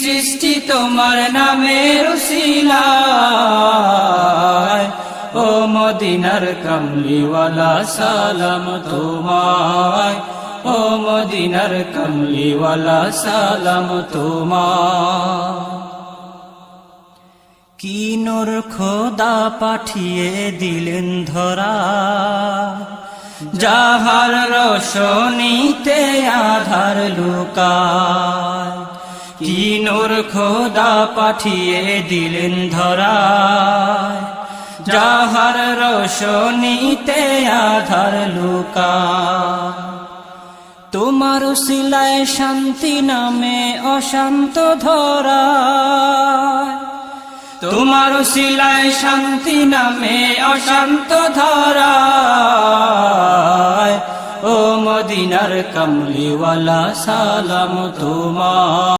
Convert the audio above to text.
সৃষ্টি তোমার নামের উসিলায়, ও মদিনার কামলিওয়ালা সালাম তোমায়, ও মদিনার কামলিওয়ালা সালাম তোমায়। কি নূর খোদা পাঠিয়ে দিলেন ধরা, যাহার রোশনীতে আধার লুকায়। কি নূর খোদা পাঠিয়ে দিলেন ধরা, যাহার রোশনীতে আধার লুকায়। তোমার উসিলায় শান্তি নামে অশান্ত ধরা, তোমার উসিলায় শান্তি নামে অশান্ত ধরা, ও মদিনার কামলিওয়ালা সালাম তোমায়।